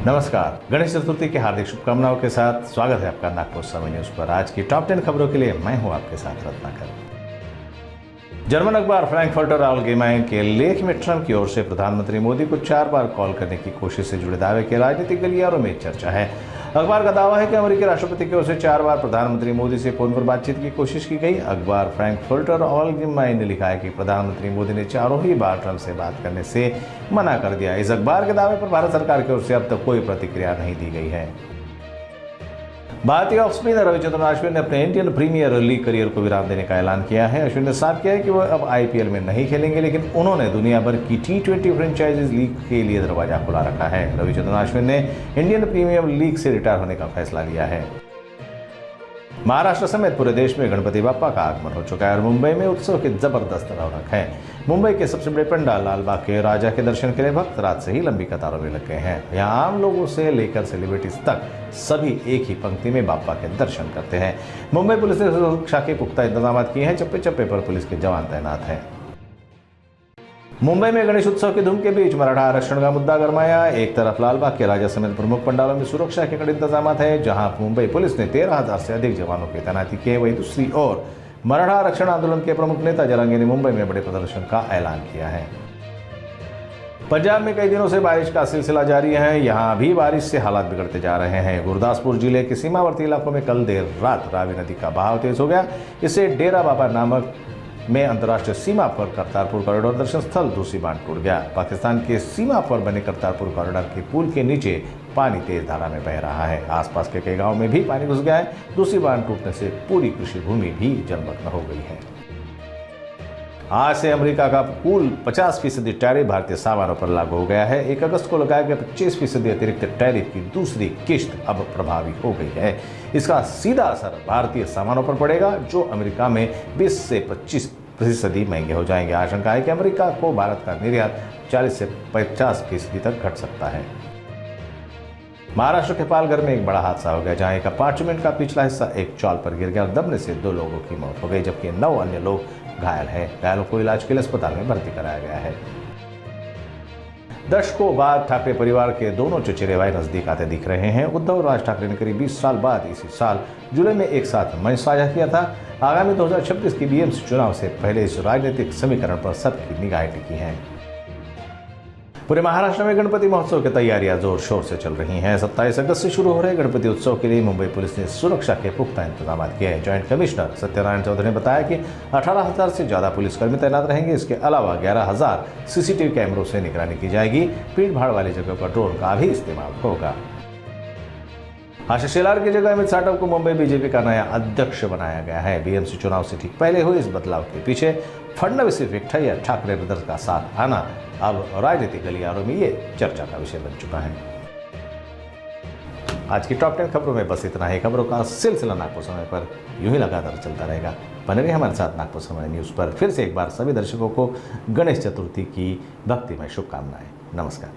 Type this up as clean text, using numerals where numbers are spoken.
नमस्कार, गणेश चतुर्थी की हार्दिक शुभकामनाओं के साथ स्वागत है आपका नागपुर समय न्यूज पर। आज की टॉप 10 खबरों के लिए मैं हूं आपके साथ रत्नाकर। जर्मन अखबार फ्रैंकफर्टर अल्गेमाइन के लेख में ट्रंप की ओर से प्रधानमंत्री मोदी को 4 बार कॉल करने की कोशिश से जुड़े दावे के राजनीतिक गलियारों में चर्चा है। अखबार का दावा है कि अमेरिकी राष्ट्रपति की ओर से 4 बार प्रधानमंत्री मोदी से फोन पर बातचीत की कोशिश की गई। अखबार फ्रैंकफर्टर अल्गेमाइन ने लिखा है कि प्रधानमंत्री मोदी ने चारों ही बार ट्रंप से बात करने से मना कर दिया। इस अखबार के दावे पर भारत सरकार की ओर से अब तक कोई प्रतिक्रिया नहीं दी गई है। भारतीय ऑफ स्पिनर रविचंद्रन अश्विन ने अपने इंडियन प्रीमियर लीग करियर को विराम देने का ऐलान किया है। अश्विन ने साफ किया है कि वह अब आईपीएल में नहीं खेलेंगे, लेकिन उन्होंने दुनिया भर की T20 फ्रेंचाइजीज लीग के लिए दरवाजा खुला रखा है। रविचंद्रन अश्विन ने इंडियन प्रीमियर लीग से रिटायर होने का फैसला लिया है। महाराष्ट्र समेत पूरे देश में गणपति बाप्पा का आगमन हो चुका है और मुंबई में उत्सव की जबरदस्त रौनक है। मुंबई के सबसे बड़े पंडाल लालबाग के राजा के दर्शन के लिए भक्त रात से ही लंबी कतारों में लग गए हैं। यहाँ आम लोगों से लेकर सेलिब्रिटीज तक सभी एक ही पंक्ति में बाप्पा के दर्शन करते हैं। मुंबई पुलिस ने सुरक्षा के पुख्ता इंतजाम किए हैं। चप्पे चप्पे पर पुलिस के जवान तैनात हैं। मुंबई में गणेश उत्सव की धूम के बीच मराठा आरक्षण का मुद्दा गरमाया। एक तरफ लालबाग के राजा समेत प्रमुख पंडालों में सुरक्षा के कड़े इंतजाम है, जहां मुंबई पुलिस ने 13,000 से अधिक जवानों की तैनाती की है। वहीं दूसरी ओर मराठा आरक्षण आंदोलन के प्रमुख नेता जरांगे ने मुंबई में बड़े प्रदर्शन का ऐलान किया है। पंजाब में कई दिनों से बारिश का सिलसिला जारी है। यहाँ भी बारिश से हालात बिगड़ते जा रहे हैं। गुरदासपुर जिले के सीमावर्ती इलाकों में कल देर रात रावी नदी का बहाव तेज हो गया। इससे डेरा बाबा नामक में अंतर्राष्ट्रीय सीमा पर करतारपुर कॉरिडोर दर्शन स्थल दूसरी बांध टूट गया। पाकिस्तान के सीमा पर बने करतारपुर कॉरिडोर के पुल के नीचे पानी तेज धारा में बह रहा है। आसपास के कई गांव में भी पानी घुस गया है। दूसरी बांध टूटने से पूरी कृषि भूमि भी जलमग्न हो गई है। आज से अमेरिका का कुल 50% टैरिफ भारतीय सामानों पर लागू हो गया है। 1 अगस्त को लगाया गया 25% अतिरिक्त टैरिफ की दूसरी किश्त अब प्रभावी हो गई है। इसका सीधा असर भारतीय सामानों पर पड़ेगा, जो अमेरिका में 20 से 25% महंगे हो जाएंगे। आशंका है कि अमेरिका को भारत का निर्यात 40 से 50% तक घट सकता है। महाराष्ट्र के पालघर में एक बड़ा हादसा हो गया, जहां एक अपार्टमेंट का पिछला हिस्सा एक चौल पर गिर गया और दबने से 2 लोगों की मौत हो गई, जबकि 9 अन्य लोग घायल हैं। घायलों को इलाज के लिए अस्पताल में भर्ती कराया गया है। दशकों बाद ठाकरे परिवार के दोनों चचेरे भाई नजदीक आते दिख रहे हैं। उद्धव और राज ठाकरे ने करीब 20 साल बाद इसी साल जुलाई में एक साथ मंच साझा किया था। आगामी 2026 के बीएमसी चुनाव से पहले इस राजनीतिक समीकरण पर सबकी निगाहें टिकी हैं। पूरे महाराष्ट्र में गणपति महोत्सव की तैयारियां जोर शोर से चल रही हैं। 27 अगस्त से शुरू हो रहे गणपति उत्सव के लिए मुंबई पुलिस ने सुरक्षा के पुख्ता इंतजाम किए हैं। जॉइंट कमिश्नर सत्यनारायण चौधरी ने बताया कि 18,000 से ज्यादा पुलिसकर्मी तैनात रहेंगे। इसके अलावा 11,000 सीसीटीवी कैमरों से निगरानी की जाएगी। भीड़ भाड़ वाली जगह पर ड्रोन का भी इस्तेमाल होगा। आशीष शेलार की जगह अमित साटव को मुंबई बीजेपी का नया अध्यक्ष बनाया गया है। बीएमसी चुनाव से ठीक पहले हुए इस बदलाव के पीछे फडणवीस इफेक्ट है या ठाकरे ब्रदर्स का साथ आना अब राजनीतिक गलियारों में ये चर्चा का विषय बन चुका है। आज की टॉप 10 खबरों में बस इतना ही। खबरों का सिलसिला नागपुर समय पर यूं ही लगातार चलता रहेगा। बने रहिए हमारे साथ नागपुर समय न्यूज पर। फिर से एक बार सभी दर्शकों को गणेश चतुर्थी की भक्तिमय शुभकामनाएं। नमस्कार।